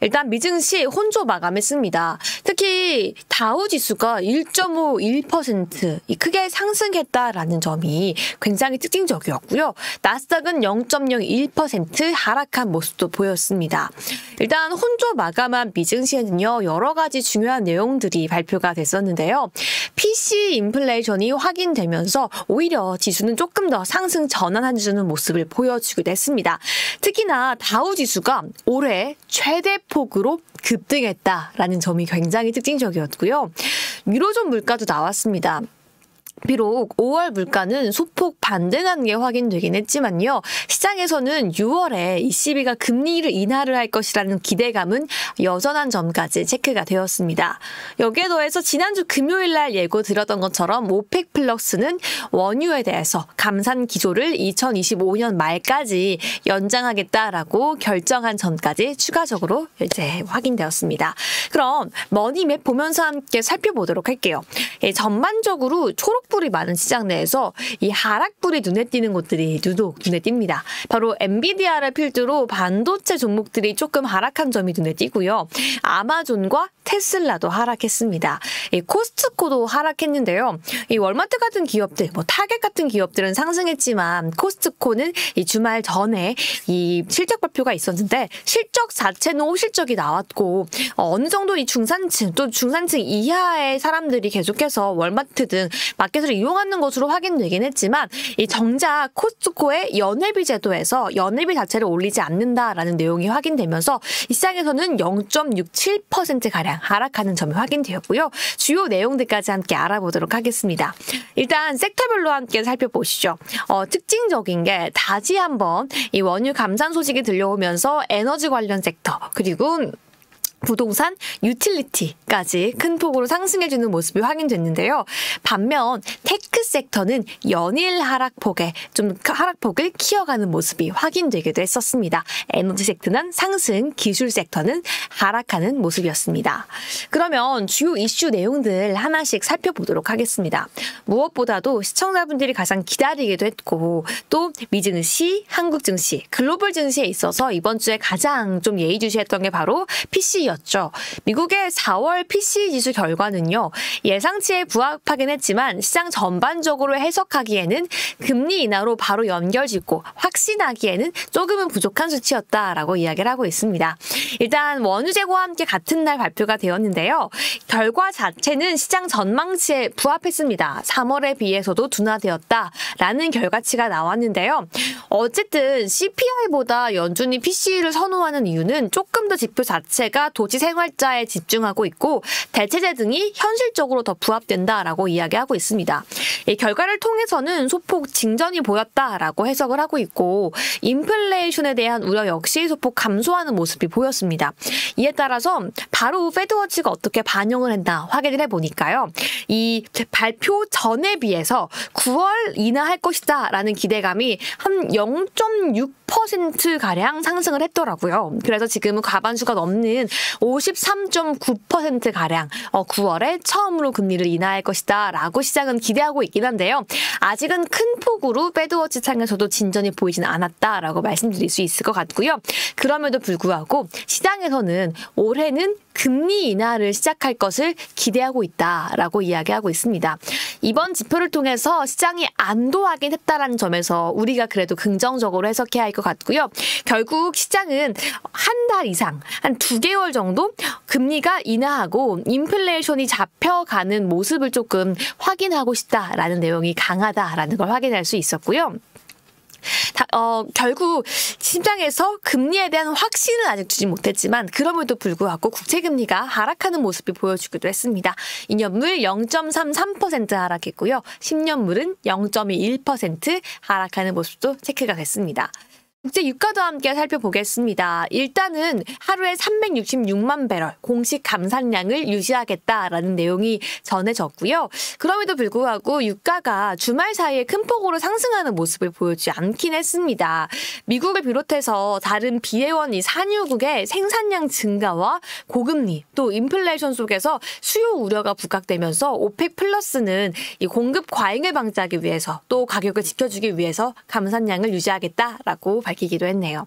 일단 미증시 혼조 마감했습니다. 특히 다우지수가 1.51% 크게 상승했다라는 점이 굉장히 특징적이었고요. 나스닥은 0.01% 하락한 모습도 보였습니다. 일단 혼조 마감한 미증시에는요, 여러 가지 중요한 내용들이 발표가 됐었는데요. PC 인플레이션이 확인되면서 오히려 지수는 조금 더 상승 전환해주는 모습을 보여주기도 했습니다. 특히나 다우지수가 올해 최대 폭으로 급등했다라는 점이 굉장히 특징적이었고요. 유로존 물가도 나왔습니다. 비록 5월 물가는 소폭 반등한 게 확인되긴 했지만요. 시장에서는 6월에 ECB가 금리를 인하를 할 것이라는 기대감은 여전한 점까지 체크가 되었습니다. 여기에 더해서 지난주 금요일 날 예고 드렸던 것처럼 오펙 플러스는 원유에 대해서 감산 기조를 2025년 말까지 연장하겠다라고 결정한 점까지 추가적으로 이제 확인되었습니다. 그럼 머니맵 보면서 함께 살펴보도록 할게요. 전반적으로 초록불이 많은 시장 내에서 이 하락불이 눈에 띄는 곳들이 유독 눈에 띕니다. 바로 엔비디아를 필두로 반도체 종목들이 조금 하락한 점이 눈에 띄고요. 아마존과 테슬라도 하락했습니다. 이 코스트코도 하락했는데요. 이 월마트 같은 기업들, 타겟 같은 기업들은 상승했지만 코스트코는 이 주말 전에 이 실적 발표가 있었는데 실적 자체는 호실적이 나왔고 어느 정도 이 중산층 또 중산층 이하의 사람들이 계속해서 월마트 등 마켓을 이용하는 것으로 확인되긴 했지만 이 정작 코스트코의 연회비 제도에서 연회비 자체를 올리지 않는다라는 내용이 확인되면서 이 시장에서는 0.67%가량 하락하는 점이 확인되었고요. 주요 내용들까지 함께 알아보도록 하겠습니다. 일단 섹터별로 함께 살펴보시죠. 특징적인 게 다시 한번 이 원유 감산 소식이 들려오면서 에너지 관련 sek터 그리고 부동산, 유틸리티까지 큰 폭으로 상승해주는 모습이 확인됐는데요. 반면 테크 섹터는 연일 하락폭을 키워가는 모습이 확인되기도 했었습니다. 에너지 섹터는 상승, 기술 섹터는 하락하는 모습이었습니다. 그러면 주요 이슈 내용들 하나씩 살펴보도록 하겠습니다. 무엇보다도 시청자분들이 가장 기다리기도 했고 또 미증시, 한국증시, 글로벌 증시에 있어서 이번 주에 가장 좀 예의주시했던 게 바로 PC 였죠. 미국의 4월 PCE 지수 결과는요. 예상치에 부합하긴 했지만 시장 전반적으로 해석하기에는 금리 인하로 바로 연결짓고 확신하기에는 조금은 부족한 수치였다라고 이야기를 하고 있습니다. 일단 원유 재고와 함께 같은 날 발표가 되었는데요. 결과 자체는 시장 전망치에 부합했습니다. 3월에 비해서도 둔화되었다라는 결과치가 나왔는데요. 어쨌든 CPI보다 연준이 PCE를 선호하는 이유는 조금 더 지표 자체가 도시 생활자에 집중하고 있고 대체재 등이 현실적으로 더 부합된다라고 이야기하고 있습니다. 이 결과를 통해서는 소폭 진전이 보였다라고 해석을 하고 있고 인플레이션에 대한 우려 역시 소폭 감소하는 모습이 보였습니다. 이에 따라서 바로 패드워치가 어떻게 반영을 했나 확인을 해보니까요. 이 발표 전에 비해서 9월 인하할 것이다 라는 기대감이 한 0.6%가량 상승을 했더라고요. 그래서 지금은 과반수가 넘는 53.9%가량 9월에 처음으로 금리를 인하할 것이다 라고 시장은 기대하고 있긴 한데요. 아직은 큰 폭으로 패드워치 창에서도 진전이 보이지는 않았다라고 말씀드릴 수 있을 것 같고요. 그럼에도 불구하고 시장에서는 올해는 금리 인하를 시작할 것을 기대하고 있다라고 이야기하고 있습니다. 이번 지표를 통해서 시장이 안도하긴 했다라는 점에서 우리가 그래도 긍정적으로 해석해야 할 것 같고요. 결국 시장은 한 달 이상, 한 2개월 정도 금리가 인하하고 인플레이션이 잡혀가는 모습을 조금 확인하고 싶다라는 내용이 강하다라는 걸 확인할 수 있었고요. 결국 시장에서 금리에 대한 확신은 아직 주지 못했지만 그럼에도 불구하고 국채금리가 하락하는 모습이 보여주기도 했습니다. 2년물 0.33% 하락했고요. 10년물은 0.21% 하락하는 모습도 체크가 됐습니다. 국제 유가도 함께 살펴보겠습니다. 일단은 하루에 366만 배럴 공식 감산량을 유지하겠다라는 내용이 전해졌고요. 그럼에도 불구하고 유가가 주말 사이에 큰 폭으로 상승하는 모습을 보여주지 않긴 했습니다. 미국을 비롯해서 다른 비회원 이 산유국의 생산량 증가와 고금리 또 인플레이션 속에서 수요 우려가 부각되면서 오펙 플러스는 이 공급 과잉을 방지하기 위해서 또 가격을 지켜주기 위해서 감산량을 유지하겠다라고 밝히기도 했네요.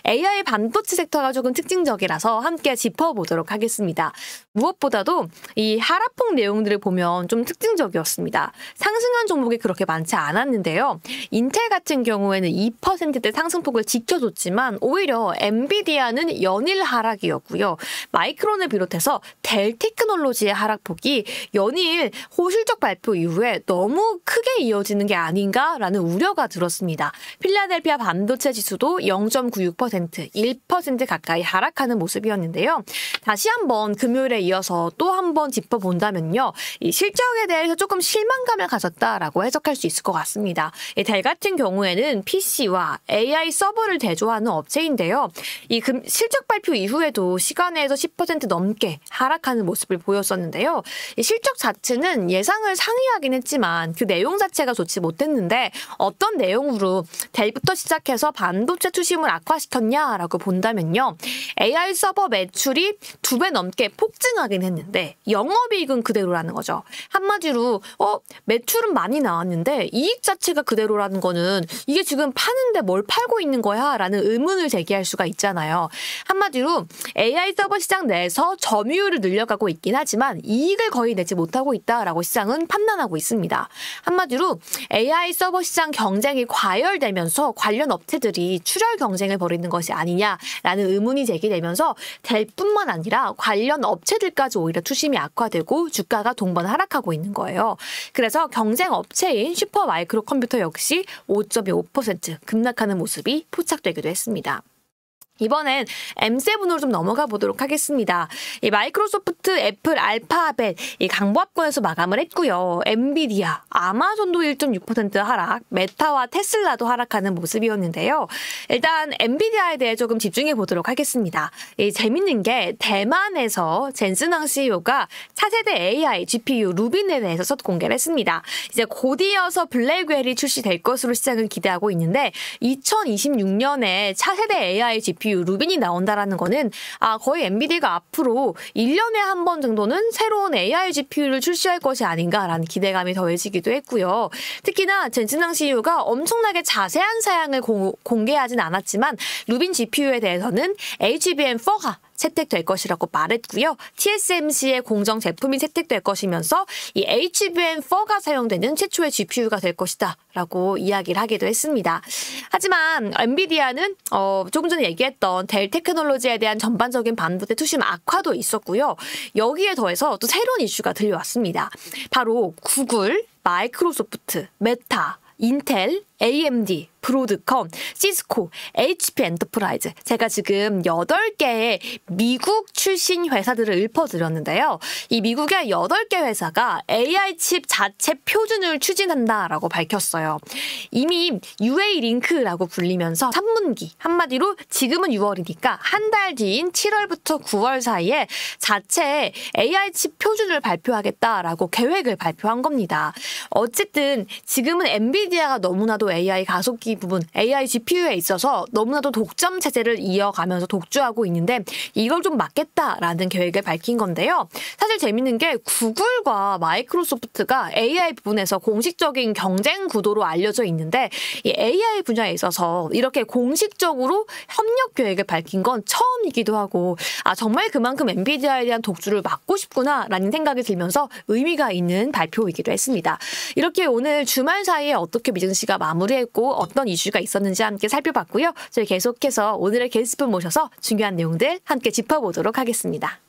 AI 반도체 섹터가 조금 특징적이라서 함께 짚어보도록 하겠습니다. 무엇보다도 이 하락폭 내용들을 보면 좀 특징적이었습니다. 상승한 종목이 그렇게 많지 않았는데요. 인텔 같은 경우에는 2%대 상승폭을 지켜줬지만 오히려 엔비디아는 연일 하락이었고요. 마이크론을 비롯해서 델 테크놀로지의 하락폭이 연일 호실적 발표 이후에 너무 크게 이어지는 게 아닌가라는 우려가 들었습니다. 필라델피아 반도체 지수도 0.96%, 1% 가까이 하락하는 모습이었는데요. 다시 한번 금요일에 이어서 또 한번 짚어본다면요. 이 실적에 대해서 조금 실망감을 가졌다라고 해석할 수 있을 것 같습니다. 델 같은 경우에는 PC와 AI 서버를 대조하는 업체인데요. 이 실적 발표 이후에도 시간에서 10% 넘게 하락하는 모습을 보였었는데요. 이 실적 자체는 예상을 상회하긴 했지만 그 내용 자체가 좋지 못했는데 어떤 내용으로 델부터 시작해서 반도체 투심을 악화시켰냐라고 본다면요. AI 서버 매출이 2배 넘게 폭증하긴 했는데 영업이익은 그대로라는 거죠. 한마디로 매출은 많이 나왔는데 이익 자체가 그대로라는 거는 이게 지금 파는데 뭘 팔고 있는 거야? 라는 의문을 제기할 수가 있잖아요. 한마디로 AI 서버 시장 내에서 점유율을 늘려가고 있긴 하지만 이익을 거의 내지 못하고 있다라고 시장은 판단하고 있습니다. 한마디로 AI 서버 시장 경쟁이 과열되면서 관련 업체들이 출혈 경쟁을 벌이는 것이 아니냐라는 의문이 제기되면서 델뿐만 아니라 관련 업체들까지 오히려 투심이 악화되고 주가가 동반 하락하고 있는 거예요. 그래서 경쟁 업체인 슈퍼마이크로 컴퓨터 역시 5.25% 급락하는 모습이 포착되기도 했습니다. 이번엔 M7으로 좀 넘어가 보도록 하겠습니다. 이 마이크로소프트, 애플, 알파벳 이 강보합권에서 마감을 했고요. 엔비디아, 아마존도 1.6% 하락, 메타와 테슬라도 하락하는 모습이었는데요. 일단 엔비디아에 대해 조금 집중해 보도록 하겠습니다. 재밌는 게 대만에서 젠슨항 CEO가 차세대 AI GPU 루빈에 대해서 첫 공개를 했습니다. 이제 곧 이어서 블랙웰이 출시될 것으로 시장은 기대하고 있는데 2026년에 차세대 AI GPU 루빈이 나온다라는 거는 거의 엔비디아가 앞으로 1년에 한 번 정도는 새로운 AI GPU를 출시할 것이 아닌가라는 기대감이 더해지기도 했고요. 특히나 젠슨항 CEO가 엄청나게 자세한 사양을 공개하진 않았지만 루빈 GPU에 대해서는 HBM4가 채택될 것이라고 말했고요. TSMC의 공정 제품이 채택될 것이면서 이 HBM4가 사용되는 최초의 GPU가 될 것이다 라고 이야기를 하기도 했습니다. 하지만 엔비디아는 조금 전에 얘기했던 델 테크놀로지에 대한 전반적인 반도체 투심 악화도 있었고요. 여기에 더해서 또 새로운 이슈가 들려왔습니다. 바로 구글, 마이크로소프트, 메타, 인텔, AMD, 브로드컴, 시스코, HP 엔터프라이즈 제가 지금 8개의 미국 출신 회사들을 읊어드렸는데요. 이 미국의 8개 회사가 AI 칩 자체 표준을 추진한다라고 밝혔어요. 이미 UA 링크라고 불리면서 3분기, 한마디로 지금은 6월이니까 한 달 뒤인 7월부터 9월 사이에 자체 AI 칩 표준을 발표하겠다라고 계획을 발표한 겁니다. 어쨌든 지금은 엔비디아가 너무나도 AI 가속기 부분, AI GPU에 있어서 너무나도 독점 체제를 이어가면서 독주하고 있는데 이걸 좀 막겠다라는 계획을 밝힌 건데요. 사실 재밌는 게 구글과 마이크로소프트가 AI 부분에서 공식적인 경쟁 구도로 알려져 있는데 이 AI 분야에 있어서 이렇게 공식적으로 협력 계획을 밝힌 건 처음이기도 하고 정말 그만큼 엔비디아에 대한 독주를 막고 싶구나라는 생각이 들면서 의미가 있는 발표이기도 했습니다. 이렇게 오늘 주말 사이에 어떻게 미증시가 마무리했고 어떤 이슈가 있었는지 함께 살펴봤고요. 저희 계속해서 오늘의 게스트분 모셔서 중요한 내용들 함께 짚어보도록 하겠습니다.